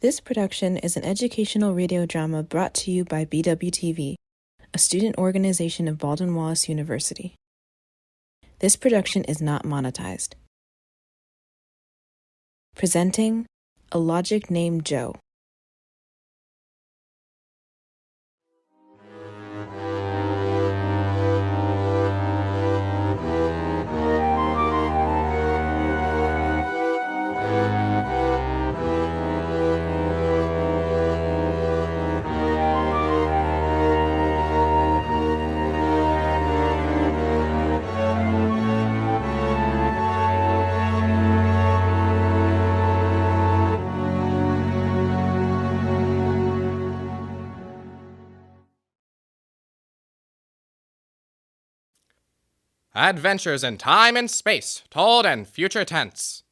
This production is an educational radio drama brought to you by BWTV, a student organization of Baldwin Wallace University. This production is not monetized. Presenting A Logic Named Joe. Adventures in time and space, told in future tense.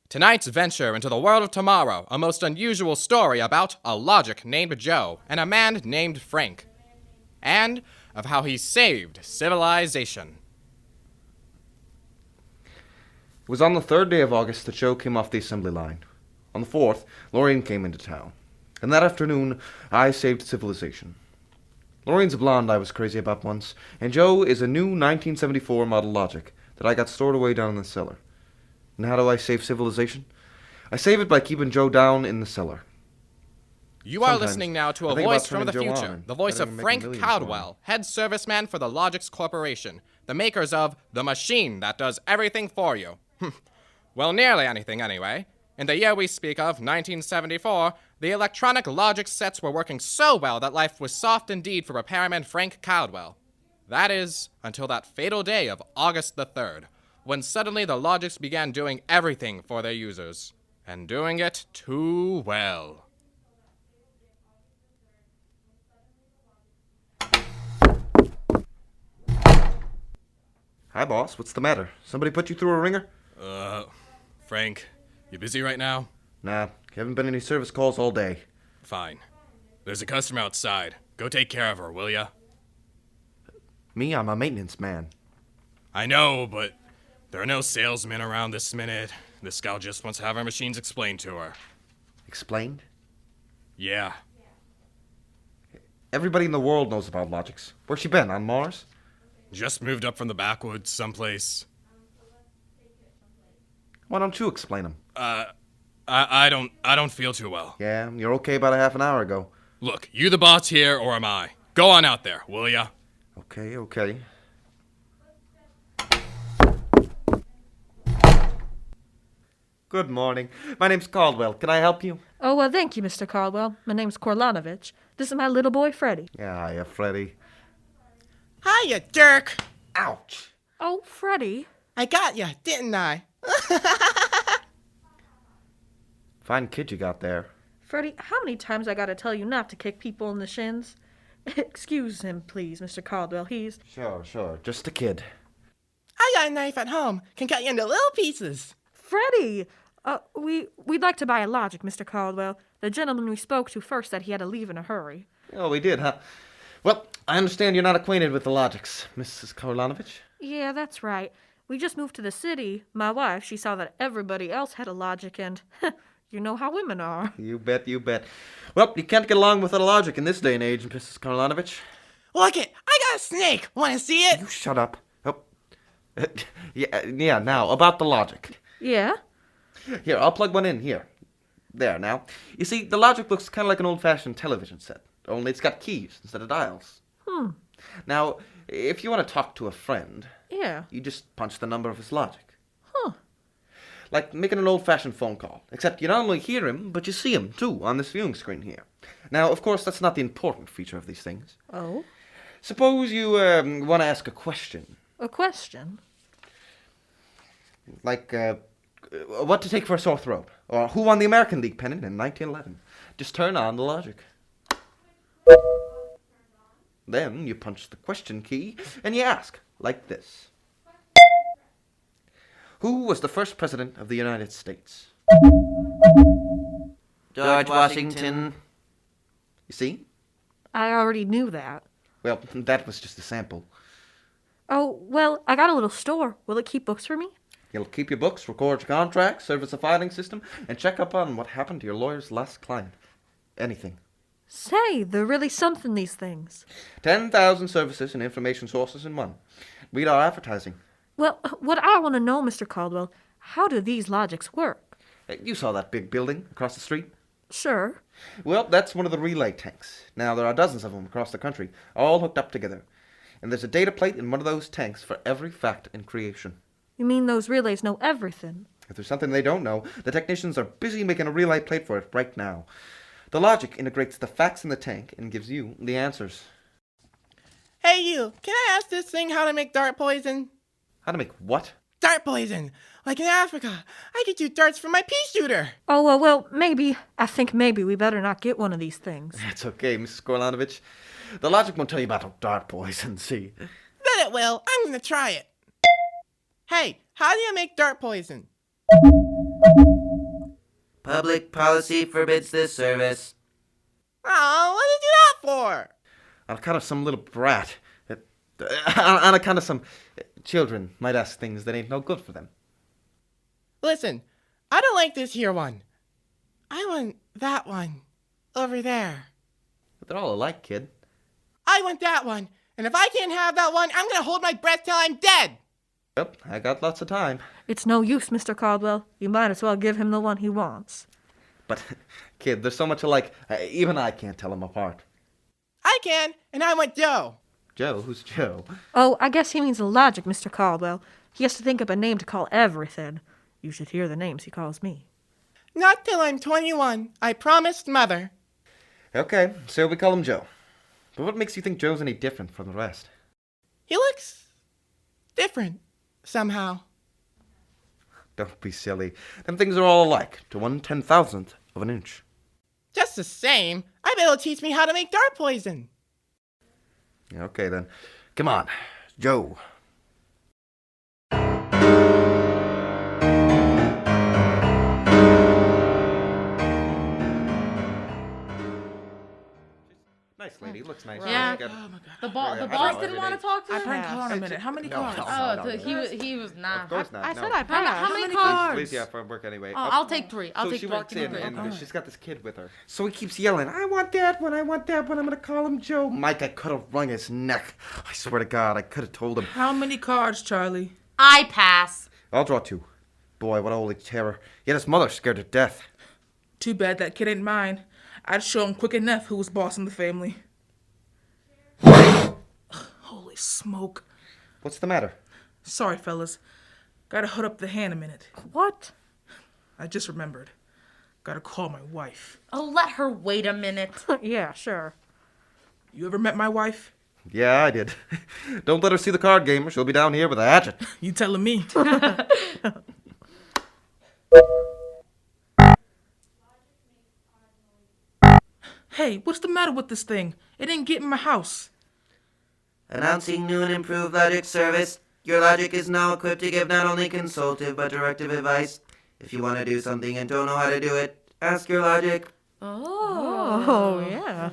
Tonight's venture into the world of tomorrow, a most unusual story about a logic named Joe and a man named Frank, and of how he saved civilization. It was on the 3rd day of August that Joe came off the assembly line. On the 4th, Lorraine came into town. And that afternoon, I saved civilization. Lorraine's a blonde I was crazy about once, and Joe is a new 1974 model Logic that I got stored away down in the cellar. And how do I save civilization? I save it by keeping Joe down in the cellar. You are Sometimes listening now to I a think voice about from the turning Joe future, on, the voice letting of him make Frank millions Caldwell, head serviceman for the Logix Corporation, the makers of the machine that does everything for you. Well, nearly anything anyway. In the year we speak of, 1974, the electronic Logix sets were working so well that life was soft indeed for repairman Frank Caldwell. That is, until that fatal day of August the 3rd, when suddenly the Logix began doing everything for their users, and doing it too well. Hi, boss. What's the matter? Somebody put you through a ringer? Frank, you busy right now? Nah, haven't been any service calls all day. Fine. There's a customer outside. Go take care of her, will ya? Me, I'm a maintenance man. I know, but there are no salesmen around this minute. This gal just wants to have her machines explained to her. Explained? Yeah. Everybody in the world knows about Logix. Where's she been, on Mars? Just moved up from the backwoods someplace. Why don't you explain them? I don't feel too well. Yeah, you're okay about a half an hour ago. Look, you the boss here, or am I? Go on out there, will ya? Okay. Good morning. My name's Caldwell. Can I help you? Oh, well, thank you, Mr. Caldwell. My name's Korlanovich. This is my little boy, Freddie. Yeah, Freddy. Hiya, Dirk. Ouch! Oh, Freddie. I got ya, didn't I? Fine kid you got there. Freddie, how many times I gotta tell you not to kick people in the shins? Excuse him, please, Mr. Caldwell. He's... Sure. Just a kid. I got a knife at home. Can cut you into little pieces. Freddie! We'd like to buy a Logic, Mr. Caldwell. The gentleman we spoke to first said he had to leave in a hurry. Oh, we did, huh? Well, I understand you're not acquainted with the Logix, Mrs. Korlanovich. Yeah, that's right. We just moved to the city. My wife, she saw that everybody else had a Logic and... You know how women are. You bet. Well, you can't get along without a Logic in this day and age, Mrs. Korlanovich. Look it, I got a snake. Want to see it? You shut up. Oh. Yeah, now, about the Logic. Yeah? Here, I'll plug one in, here. There, now. You see, the Logic looks kind of like an old-fashioned television set, only it's got keys instead of dials. Now, if you want to talk to a friend, Yeah. you just punch the number of his Logic. Huh. Like making an old-fashioned phone call, except you not only hear him, but you see him, too, on this viewing screen here. Now, of course, that's not the important feature of these things. Oh? Suppose you want to ask a question, A question? like what to take for a sore throat, or who won the American League pennant in 1911. Just turn on the Logic. Then you punch the question key, and you ask, like this. Who was the first president of the United States? George Washington. You see? I already knew that. Well, that was just a sample. Oh, well, I got a little store. Will it keep books for me? It'll keep your books, record your contracts, service a filing system, and check up on what happened to your lawyer's last client. Anything. Say, they're really something, these things. 10,000 services and information sources in one. Read our advertising. Well, what I want to know, Mr. Caldwell, how do these logics work? You saw that big building across the street? Sure. Well, that's one of the relay tanks. Now, there are dozens of them across the country, all hooked up together. And there's a data plate in one of those tanks for every fact in creation. You mean those relays know everything? If there's something they don't know, the technicians are busy making a relay plate for it right now. The logic integrates the facts in the tank and gives you the answers. Hey, you. Can I ask this thing how to make dart poison? How to make what? Dart poison. Like in Africa. I could do darts from my pea shooter. Oh, well, maybe. I think maybe we better not get one of these things. That's okay, Mrs. Korlanovich. The logic won't tell you about dart poison, see? Bet it will. I'm gonna try it. Hey, how do you make dart poison? Public policy forbids this service. Oh, what did you do that for? On account of some little brat. On account of some children might ask things that ain't no good for them. Listen, I don't like this here one. I want that one. Over there. But they're all alike, kid. I want that one. And if I can't have that one, I'm gonna hold my breath till I'm dead. Yep, I got lots of time. It's no use, Mr. Caldwell. You might as well give him the one he wants. But, kid, they're so much alike, even I can't tell them apart. I can, and I want Joe. Joe? Who's Joe? Oh, I guess he means the logic, Mr. Caldwell. He has to think up a name to call everything. You should hear the names he calls me. Not till I'm 21. I promised Mother. Okay, so we call him Joe. But what makes you think Joe's any different from the rest? He looks different, somehow. Don't be silly. Them things are all alike, to 1/10,000th of an inch. Just the same, I bet it'll teach me how to make dart poison. Okay, then. Come on, Joe. Nice lady, looks nice. Yeah. She's got- Oh my god. The Yeah, boss I didn't know. want to talk to I him. pranked. Hold on a minute. How many No, cards? no. He was not. Of course not. I no. said I How passed. many Please, cards? please, yeah, from work anyway. Oh, I'll take three. I'll so take she three. walks Give me in three. and Okay. she's got this kid with her. So he keeps yelling, I want that one, I want that one, I'm gonna call him Joe. Mike, I could have wrung his neck. I swear to God, I could have told him. How many cards, Charlie? I pass. I'll draw two. Boy, what a holy terror. Yet his mother's scared to death. Too bad that kid ain't mine. I'd show him quick enough who was bossing the family. Holy smoke. What's the matter? Sorry, fellas. Gotta hood up the hand a minute. What? I just remembered. Gotta call my wife. Oh, let her wait a minute. Yeah, sure. You ever met my wife? Yeah, I did. Don't let her see the card game or she'll be down here with a hatchet. You telling me? Hey, what's the matter with this thing? It didn't get in my house. Announcing new and improved logic service. Your logic is now equipped to give not only consultative but directive advice. If you want to do something and don't know how to do it, ask your logic. Oh, yeah.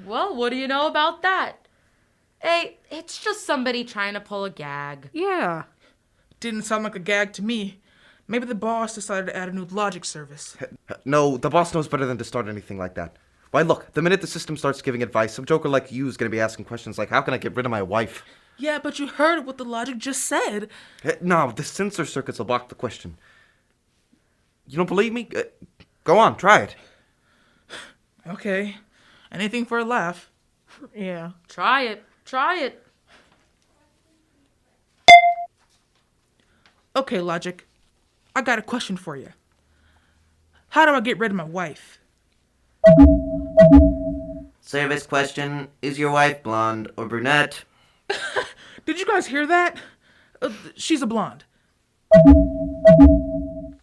Well, what do you know about that? Hey, it's just somebody trying to pull a gag. Yeah. Didn't sound like a gag to me. Maybe the boss decided to add a new logic service. No, the boss knows better than to start anything like that. Why, look, the minute the system starts giving advice, some joker like you is going to be asking questions like, how can I get rid of my wife? Yeah, but you heard what the logic just said. No, the sensor circuits will block the question. You don't believe me? Go on, try it. Okay. Anything for a laugh. Yeah. Try it. Try it. Okay, logic. I got a question for you. How do I get rid of my wife? Service question. Is your wife blonde or brunette? Did you guys hear that? She's a blonde.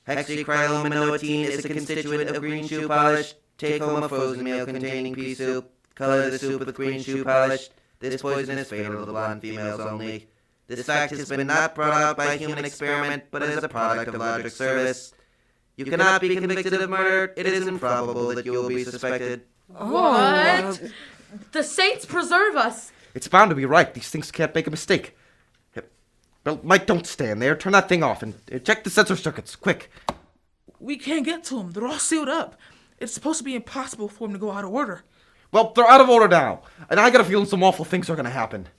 Hexacrylominoetine is a constituent of green shoe polish. Take home a frozen meal containing pea soup. Color the soup with green shoe polish. This poison is fatal to blonde females only. This fact has been not brought out by human experiment, but is a product of logic service. You cannot be convicted of murder. It is improbable that you will be suspected. What? The saints preserve us. It's bound to be right. These things can't make a mistake. Well, Mike, don't stand there. Turn that thing off and check the sensor circuits, quick. We can't get to them. They're all sealed up. It's supposed to be impossible for them to go out of order. Well, they're out of order now, and I got a feeling some awful things are gonna happen.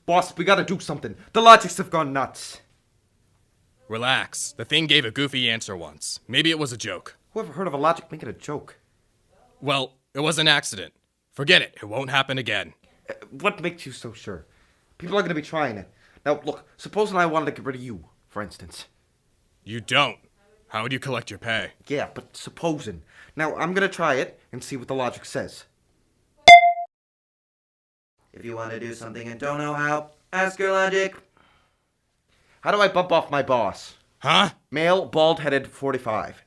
Boss, we gotta do something. The logics have gone nuts. Relax. The thing gave a goofy answer once. Maybe it was a joke. Whoever heard of a logic making a joke? Well, it was an accident. Forget it. It won't happen again. What makes you so sure? People are gonna be trying it. Now, look, supposing I wanted to get rid of you, for instance. You don't. How would you collect your pay? Yeah, but supposing. Now, I'm gonna try it and see what the logic says. If you want to do something and don't know how, ask your logic. How do I bump off my boss? Huh? Male, bald-headed, 45.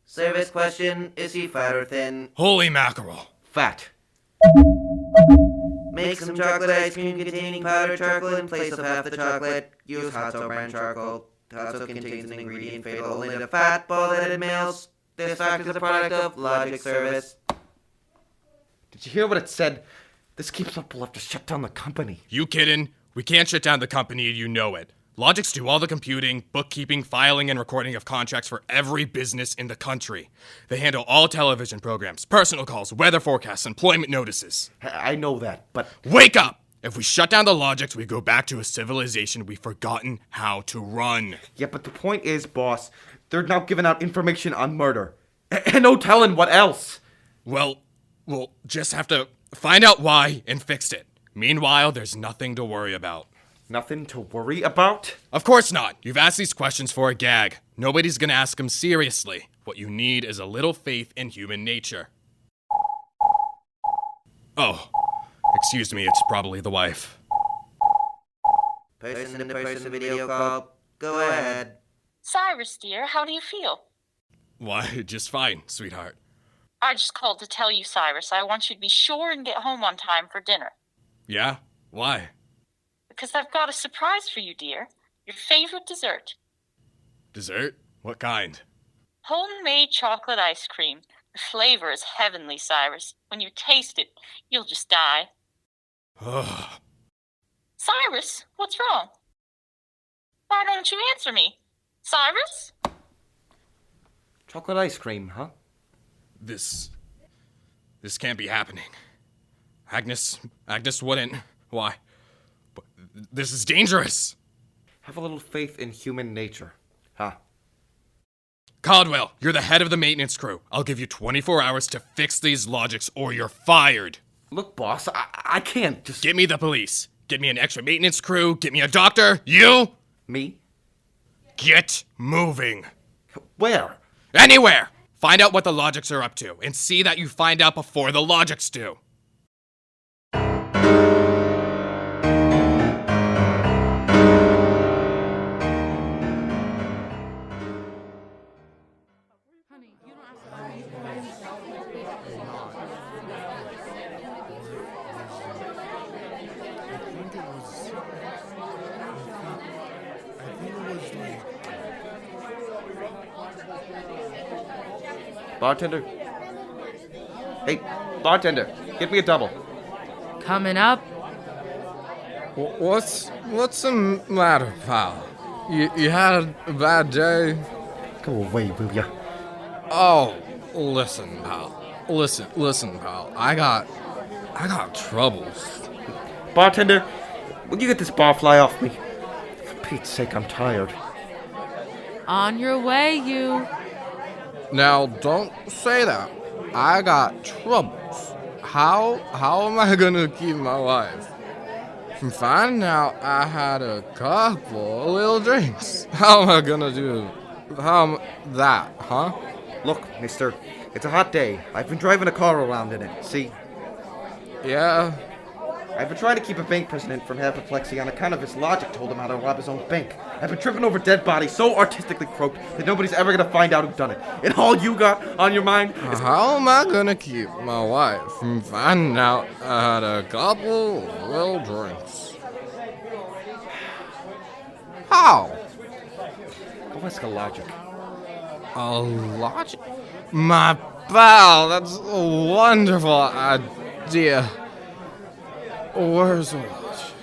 Service question, is he fat or thin? Holy mackerel. Fat. Make some chocolate ice cream containing powdered charcoal in place of half the chocolate. Use Hotso brand charcoal. Hotso contains an ingredient fatal only to fat, bald-headed males. This fact is a product of Logic Service. Did you hear what it said? This keeps up, we'll have to shut down the company. You kiddin'? We can't shut down the company, you know it. Logix do all the computing, bookkeeping, filing, and recording of contracts for every business in the country. They handle all television programs, personal calls, weather forecasts, employment notices. I know that, but... Wake up! If we shut down the Logix, we go back to a civilization we've forgotten how to run. Yeah, but the point is, boss, they're now giving out information on murder. And no telling what else. Well, we'll just have to find out why and fix it. Meanwhile, there's nothing to worry about. Nothing to worry about? Of course not. You've asked these questions for a gag. Nobody's gonna ask them seriously. What you need is a little faith in human nature. Oh, excuse me, it's probably the wife. Person-to-person video call. Go ahead. Cyrus, dear, how do you feel? Why, just fine, sweetheart. I just called to tell you, Cyrus, I want you to be sure and get home on time for dinner. Yeah? Why? Because I've got a surprise for you, dear. Your favorite dessert. Dessert? What kind? Homemade chocolate ice cream. The flavor is heavenly, Cyrus. When you taste it, you'll just die. Ugh. Cyrus, what's wrong? Why don't you answer me? Cyrus? Chocolate ice cream, huh? This can't be happening. Agnes wouldn't. Why? But this is dangerous. Have a little faith in human nature, huh? Caldwell, you're the head of the maintenance crew. I'll give you 24 hours to fix these Logix or you're fired. Look, boss, I can't just... Get me the police. Get me an extra maintenance crew. Get me a doctor. You? Me? Get moving. Where? Anywhere. Find out what the Logix are up to and see that you find out before the Logix do. Bartender? Hey, bartender, get me a double. Coming up. What's the matter, pal? You had a bad day? Go away, will ya? Oh, listen, pal. Listen, pal. I got troubles. Bartender, will you get this barfly off me? For Pete's sake, I'm tired. On your way, you. Now, don't say that. I got troubles. How am I gonna keep my wife from finding out I had a couple of little drinks? How am I gonna do that, huh? Look, mister, it's a hot day. I've been driving a car around in it, see? Yeah. I've been trying to keep a bank president from apoplexy on account of his logic told him how to rob his own bank. I've been tripping over dead bodies so artistically croaked that nobody's ever gonna find out who done it. And all you got on your mind is... How am I gonna keep my wife from finding out I had a couple of little drinks? How? Go ask a logic. A logic? My pal, that's a wonderful idea. Where's the logic?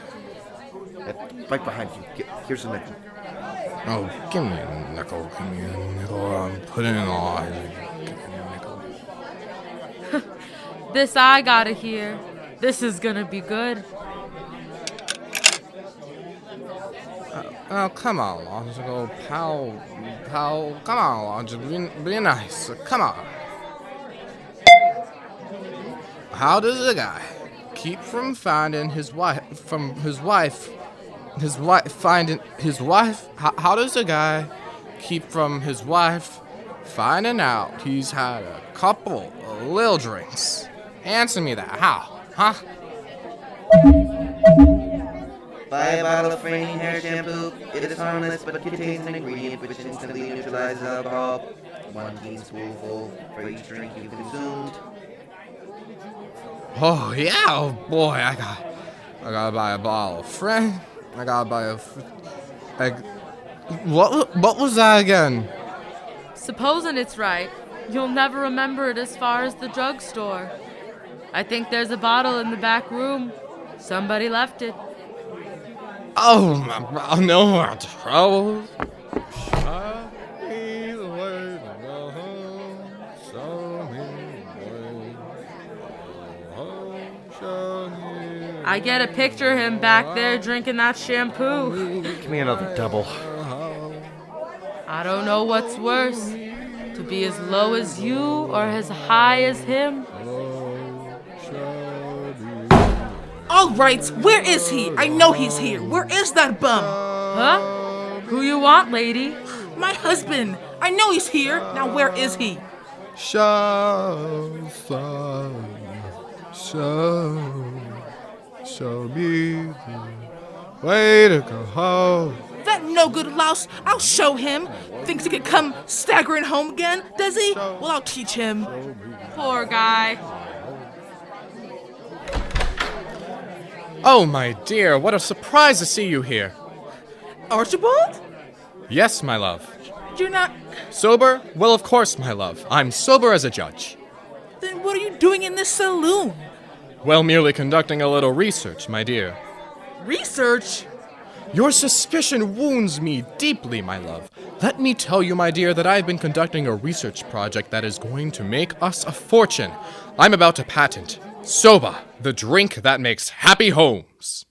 Right behind you. Here's a nickel. Oh, give me a nickel. Give me a nickel. I'm putting it on. Give me a nickel. This I gotta hear. This is gonna be good. Oh, come on, Logical. Pal. Come on, Logical. Be nice. Come on. How does a guy keep from finding his wife? Finding his wife? How does a guy keep from his wife finding out he's had a couple of little drinks? Answer me that. How? Huh? Buy a bottle of Frainie hair shampoo. It is harmless but contains an ingredient which instantly neutralizes alcohol. 1 teaspoonful for each drink you consumed. Oh yeah, oh boy, I gotta buy a bottle of Frainie. I gotta buy what was that again? Supposing it's right, you'll never remember it as far as the drugstore. I think there's a bottle in the back room. Somebody left it. Oh my God, no more troubles. Show me the way to go home. Show me the way. Show me. I get a picture of him back there drinking that shampoo. Give me another double. I don't know what's worse, to be as low as you or as high as him. All right, where is he? I know he's here. Where is that bum? Huh? Who you want, lady? My husband. I know he's here. Now where is he? Show me the way to go home. That no good louse. I'll show him. Thinks he could come staggering home again, does he? Well, I'll teach him. Poor guy. Oh, my dear, what a surprise to see you here. Archibald? Yes, my love. You're not... Sober? Well, of course, my love. I'm sober as a judge. Then what are you doing in this saloon? Well, merely conducting a little research, my dear. Research? Your suspicion wounds me deeply, my love. Let me tell you, my dear, that I've been conducting a research project that is going to make us a fortune. I'm about to patent Soba, the drink that makes happy homes.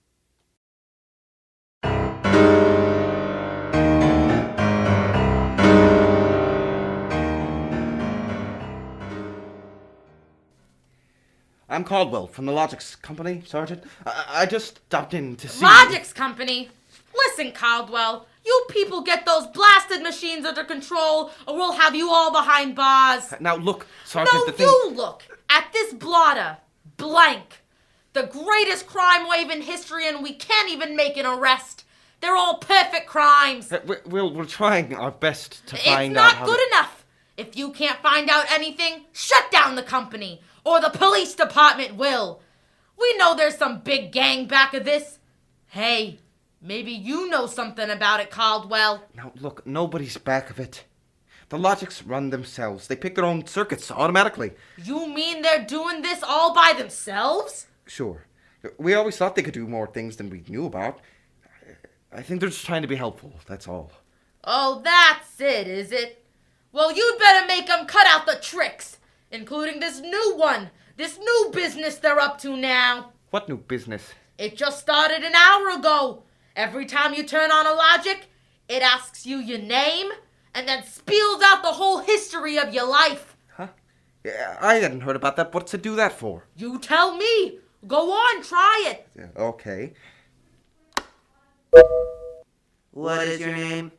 I'm Caldwell from the Logix Company, Sergeant. I just stopped in to see... Logix Company? Listen, Caldwell, you people get those blasted machines under control, or we'll have you all behind bars. Now look, Sergeant, No, the thing... you look at this blotter. Blank. The greatest crime wave in history, and we can't even make an arrest. They're all perfect crimes. We're trying our best to find out It's not how... good enough. If you can't find out anything, shut down the company, or the police department will. We know there's some big gang back of this. Hey, maybe you know something about it, Caldwell. Now look, nobody's back of it. The Logix run themselves. They pick their own circuits automatically. You mean they're doing this all by themselves? Sure. We always thought they could do more things than we knew about. I think they're just trying to be helpful, that's all. Oh, that's it, is it? Well, you'd better make them cut out the tricks, including this new one, this new business they're up to now. What new business? It just started an hour ago. Every time you turn on a Logic, it asks you your name and then spills out the whole history of your life. Huh? Yeah, I hadn't heard about that. What's it do that for? You tell me. Go on, try it. Okay. What is your name?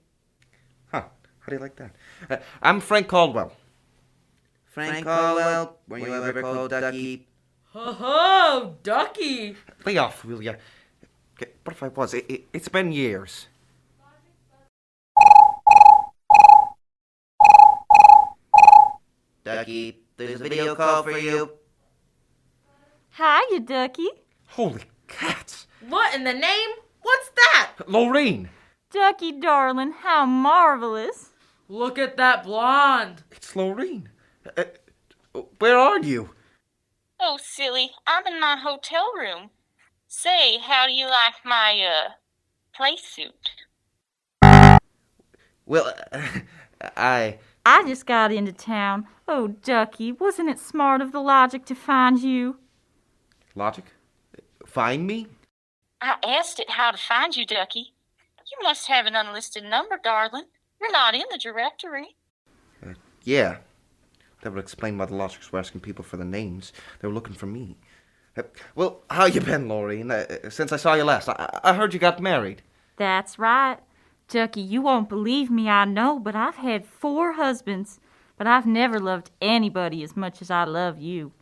Huh. How do you like that? I'm Frank Caldwell. Frank Caldwell. Were you ever called Ducky? Ho-ho, Ducky. Lay off, will ya? What if I was? It's been years. Ducky, there's a video call for you. Hiya, Ducky. Holy cats! What in the name? What's that? Lorraine! Ducky, darling, how marvelous. Look at that blonde. It's Lorraine. Where are you? Oh, silly, I'm in my hotel room. Say, how do you like my, play suit? Well, I just got into town. Oh, Ducky, wasn't it smart of the Logic to find you? Logic? Find me? I asked it how to find you, Ducky. You must have an unlisted number, darling. You're not in the directory. Yeah. That would explain why the Logics were asking people for the names. They were looking for me. Well, how you been, Lorraine? Since I saw you last, I heard you got married. That's right. Ducky, you won't believe me, I know, but I've had 4 husbands. But I've never loved anybody as much as I love you.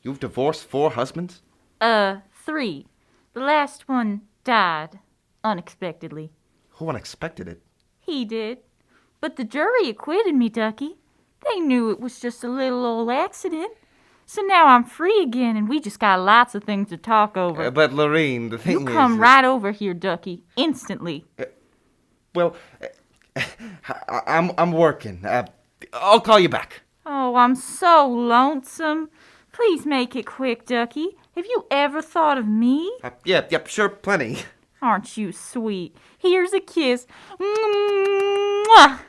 You've divorced 4 husbands? 3. The last one died. Unexpectedly. Who unexpected it? He did. But the jury acquitted me, Ducky. They knew it was just a little old accident. So now I'm free again, and we just got lots of things to talk over. But, Lorraine, the thing is... You come right over here, Ducky, instantly. Well, I'm working. I'll call you back. Oh, I'm so lonesome. Please make it quick, Ducky. Have you ever thought of me? Yep, sure, plenty. Aren't you sweet? Here's a kiss. Mwah!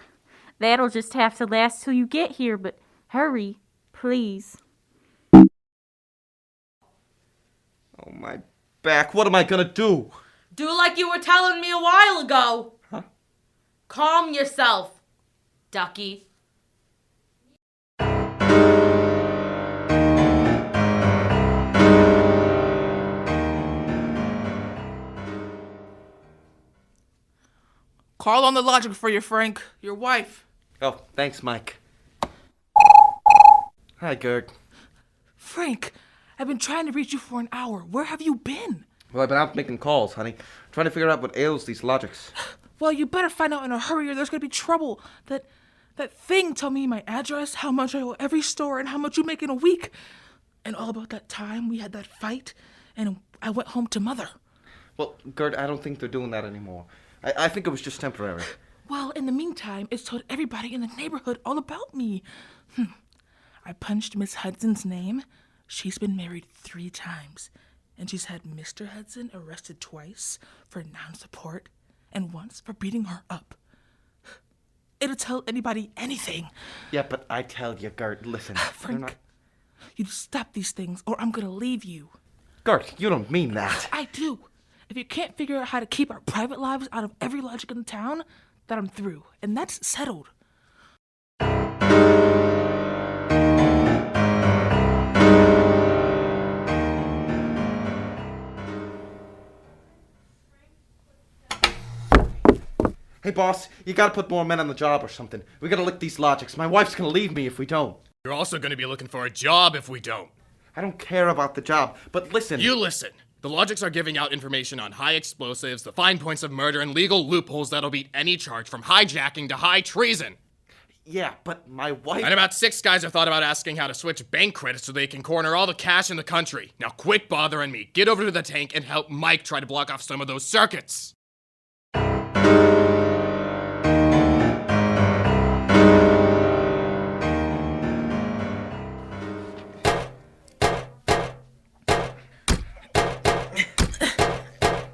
That'll just have to last till you get here, but hurry, please. Oh, my back. What am I gonna do? Do like you were telling me a while ago. Huh? Calm yourself, Ducky. Call on the Logic for you, Frank. Your wife. Oh, thanks, Mike. Hi, Gert. Frank, I've been trying to reach you for an hour. Where have you been? Well, I've been out making calls, honey. Trying to figure out what ails these Logics. Well, you better find out in a hurry or there's going to be trouble. That thing told me my address, how much I owe every store, and how much you make in a week. And all about that time we had that fight, and I went home to Mother. Well, Gert, I don't think they're doing that anymore. I think it was just temporary. Well, in the meantime, it's told everybody in the neighborhood all about me. I punched Miss Hudson's name. She's been married 3 times. And she's had Mr. Hudson arrested twice for non-support and once for beating her up. It'll tell anybody anything. Yeah, but I tell you, Gert, listen. Frank, you stop these things or I'm going to leave you. Gert, you don't mean that. I do. If you can't figure out how to keep our private lives out of every Logic in the town, then I'm through. And that's settled. Hey, boss, you gotta put more men on the job or something. We gotta lick these Logics. My wife's gonna leave me if we don't. You're also gonna be looking for a job if we don't. I don't care about the job, but listen. You listen. The Logics are giving out information on high explosives, the fine points of murder, and legal loopholes that'll beat any charge from hijacking to high treason. Yeah, but my wife... And about 6 guys have thought about asking how to switch bank credits so they can corner all the cash in the country. Now quit bothering me. Get over to the tank and help Mike try to block off some of those circuits.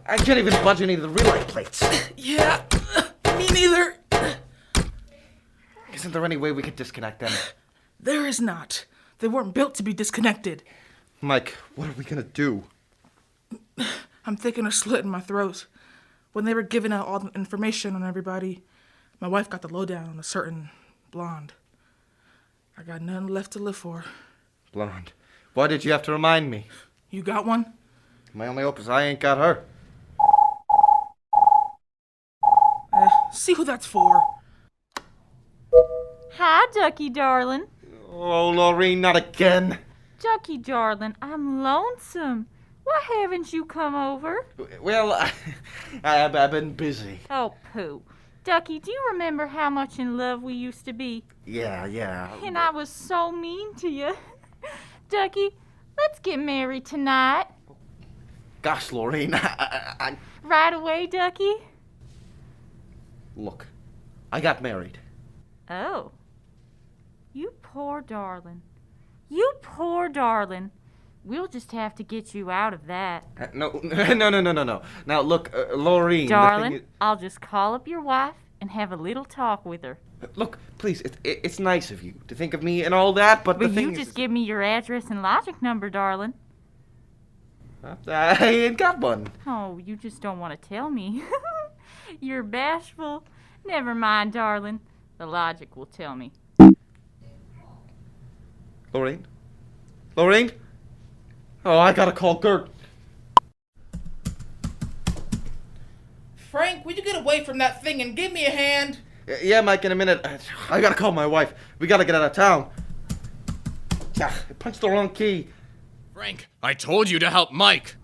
I can't even budge any of the relay plates. Yeah, me neither. Isn't there any way we could disconnect them? There is not. They weren't built to be disconnected. Mike, what are we gonna do? I'm thinking a slit in my throat. When they were giving out all the information on everybody, my wife got the lowdown on a certain blonde. I got nothing left to live for. Blonde. Why did you have to remind me? You got one? My only hope is I ain't got her. See who that's for. Hi, Ducky, darling. Oh, Lorraine, not again. Ducky, darling, I'm lonesome. Why haven't you come over? Well, I've been busy. Oh, pooh. Ducky, do you remember how much in love we used to be? Yeah. And I was so mean to you. Ducky, let's get married tonight. Gosh, Lorraine, Right away, Ducky? Look, I got married. Oh. You poor darling. You poor darling. We'll just have to get you out of that. No. Now, look, Laureen. Darling, I'll just call up your wife and have a little talk with her. Look, please, it's nice of you to think of me and all that, but Will the thing you is... just give me your address and logic number, darling? I ain't got one. Oh, you just don't want to tell me. You're bashful. Never mind, darling. The logic will tell me. Laureen? Laureen? Oh, I gotta call Gert. Frank, would you get away from that thing and give me a hand? Yeah, Mike, in a minute. I gotta call my wife. We gotta get out of town. Yeah, I punched the wrong key. Frank, I told you to help Mike.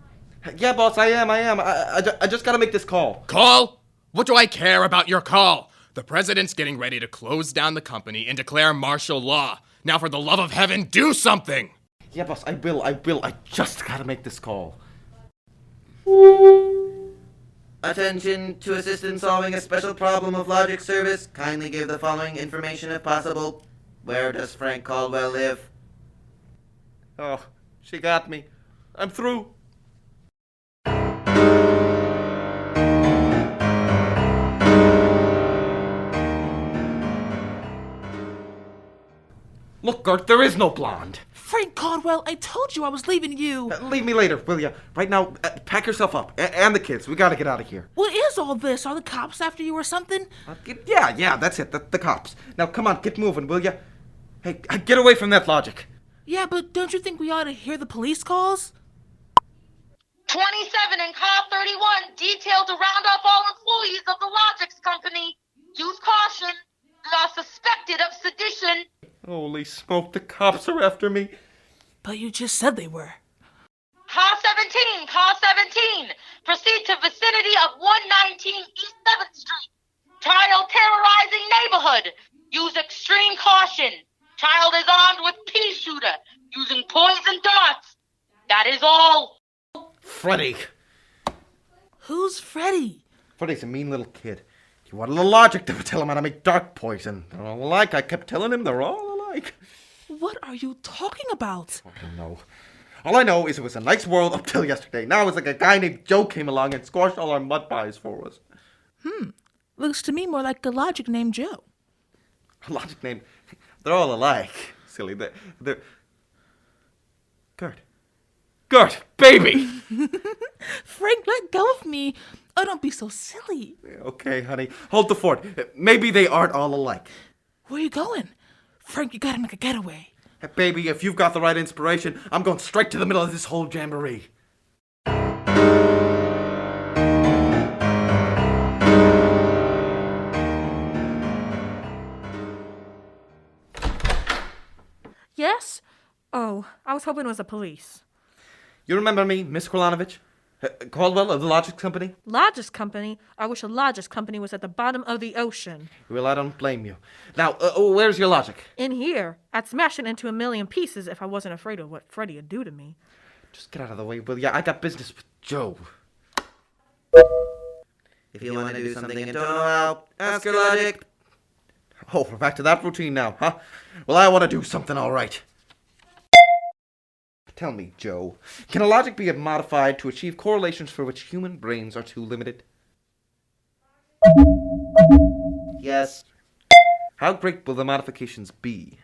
Yeah, boss, I am. I just gotta make this call. Call? What do I care about your call? The president's getting ready to close down the company and declare martial law. Now, for the love of heaven, do something! Yeah, boss, I will. I just gotta make this call. Attention, to assist in solving a special problem of logic service, kindly give the following information if possible. Where does Frank Caldwell live? Oh, she got me. I'm through. Look, Gert, there is no blonde. Frank Caldwell, I told you I was leaving you. Leave me later, will ya? Right now, pack yourself up. And the kids. We gotta get out of here. What is all this? Are the cops after you or something? Yeah, that's it. The cops. Now, come on, get moving, will ya? Hey, get away from that logic. Yeah, but don't you think we ought to hear the police calls? 27 and car 31 detailed to round up all employees of the Logix Company. Use caution. They are suspected of sedition. Holy smoke, the cops are after me. But you just said they were. Car 17, car 17. Proceed to vicinity of 119 East 7th Street. Child terrorizing neighborhood. Use extreme caution. Child is armed with pea shooter, using poison darts. That is all. Freddy. Who's Freddy? Freddy's a mean little kid. He wanted the logic to tell him how to make dark poison. They're all alike. I kept telling him they're all alike. What are you talking about? I don't know. All I know is it was a nice world up till yesterday. Now it's like a guy named Joe came along and squashed all our mud pies for us. Looks to me more like a logic named Joe. A logic name. They're all alike. Silly. They're... Gert, baby! Frank, let go of me. Oh, don't be so silly. Okay, honey. Hold the fort. Maybe they aren't all alike. Where are you going? Frank, you gotta make a getaway. Hey, baby, if you've got the right inspiration, I'm going straight to the middle of this whole jamboree. Yes? Oh, I was hoping it was the police. You remember me, Miss Kralanovich? Caldwell of the Logix Company? Logix Company? I wish a Logix Company was at the bottom of the ocean. Well, I don't blame you. Now, where's your logic? In here. I'd smash it into a million pieces if I wasn't afraid of what Freddy would do to me. Just get out of the way, will ya? I got business with Joe. If you want to do something and don't know how, ask your logic. Oh, we're back to that routine now, huh? Well, I want to do something all right. Tell me, Joe, can a logic be modified to achieve correlations for which human brains are too limited? Yes. How great will the modifications be?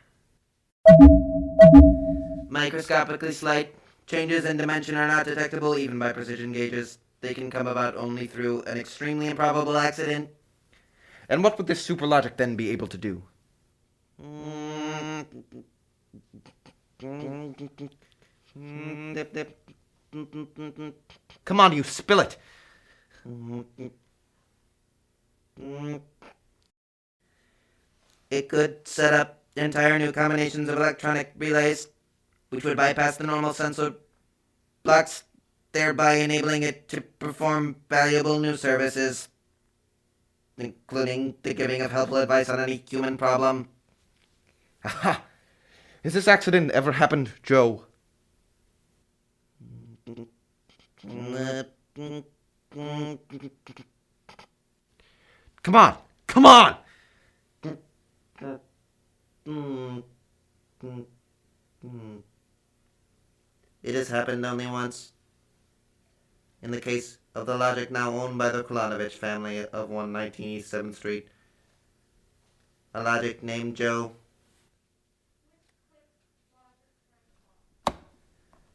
Microscopically slight. Changes in dimension are not detectable even by precision gauges. They can come about only through an extremely improbable accident. And what would this super logic then be able to do? Come on, you spill it. It could set up entire new combinations of electronic relays, which would bypass the normal sensor blocks, thereby enabling it to perform valuable new services, including the giving of helpful advice on any human problem. Aha! Has this accident ever happened, Joe? Come on! Come on! this happened only once. In the case of the logic now owned by the Kulanovich family of 119 East 7th Street. A logic named Joe.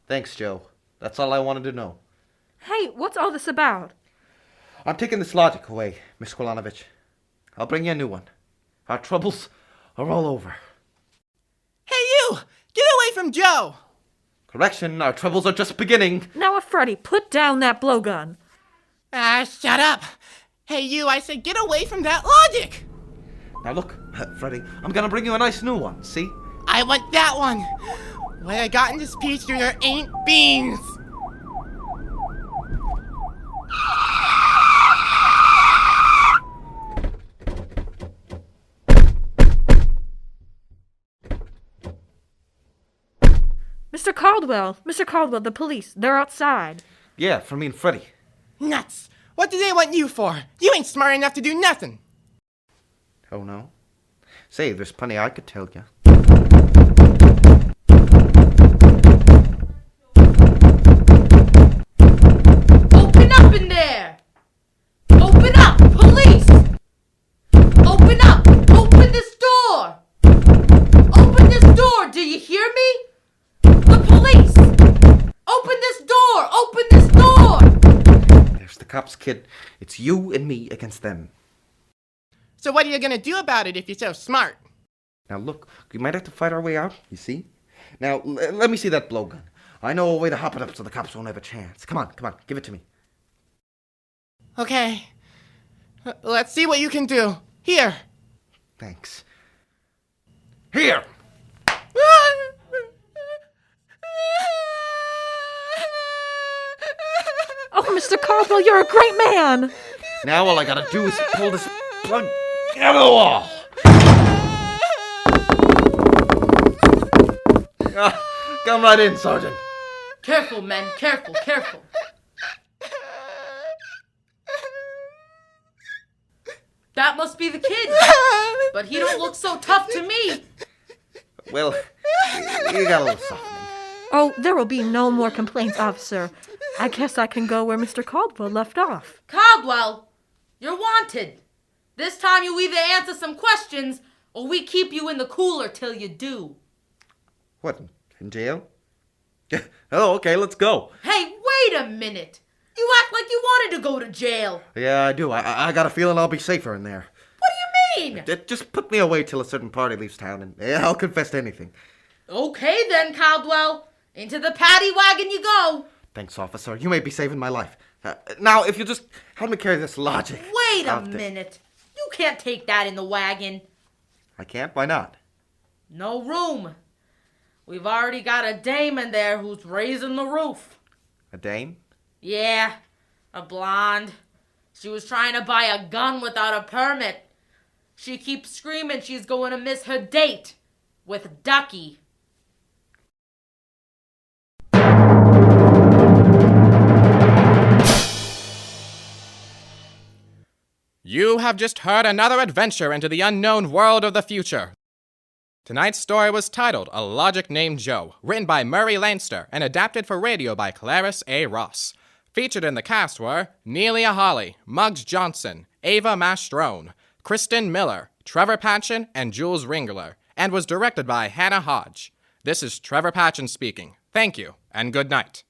Thanks, Joe. That's all I wanted to know. Hey, what's all this about? I'm taking this logic away, Miss Kulanovich. I'll bring you a new one. Our troubles are all over. Hey, you! Get away from Joe! Correction, our troubles are just beginning. Now, Freddy, put down that blowgun. Ah, shut up! Hey, you, I said get away from that logic! Now look, Freddy, I'm gonna bring you a nice new one, see? I want that one! What I got in this peach there ain't beans! Mr. Caldwell, the police, they're outside. Yeah, for me and Freddy. Nuts! What do they want you for? You ain't smart enough to do nothing! Oh no? Say, there's plenty I could tell you. Open up in there! Open up! Police! Open up! Open this door! Open this door! Do you hear me? The police! Open this door! Open this door! There's the cops, kid. It's you and me against them. So what are you gonna do about it if you're so smart? Now look, we might have to fight our way out, you see? Now, let me see that blowgun. I know a way to hop it up so the cops won't have a chance. Come on, give it to me. Okay. Let's see what you can do. Here. Thanks. Here! Oh, Mr. Caldwell, you're a great man! Now all I gotta do is pull this plug out of the wall. Come right in, Sergeant. Careful, men. Careful, careful. That must be the kid. But he don't look so tough to me. Well, you got a little softening. Oh, there will be no more complaints, officer. I guess I can go where Mr. Caldwell left off. Caldwell, you're wanted. This time you either answer some questions or we keep you in the cooler till you do. What, in jail? Oh, okay, let's go. Hey, wait a minute. You act like you wanted to go to jail. Yeah, I do. I got a feeling I'll be safer in there. What do you mean? Just put me away till a certain party leaves town, and I'll confess to anything. Okay then, Caldwell. Into the paddy wagon you go. Thanks, officer. You may be saving my life. Now, if you just help me carry this logic. Wait a minute. You can't take that in the wagon. I can't? Why not? No room. We've already got a dame in there who's raising the roof. A dame? Yeah, a blonde. She was trying to buy a gun without a permit. She keeps screaming she's going to miss her date with Ducky. You have just heard another adventure into the unknown world of the future. Tonight's story was titled A Logic Named Joe, written by Murray Leinster and adapted for radio by Clarice A. Ross. Featured in the cast were Nelia Hawley, Muggs Johnson, Ava Mastrone, Kristen Miller, Trevor Patchen, and Jules Ringler, and was directed by Hannah Hodge. This is Trevor Patchen speaking. Thank you, and good night.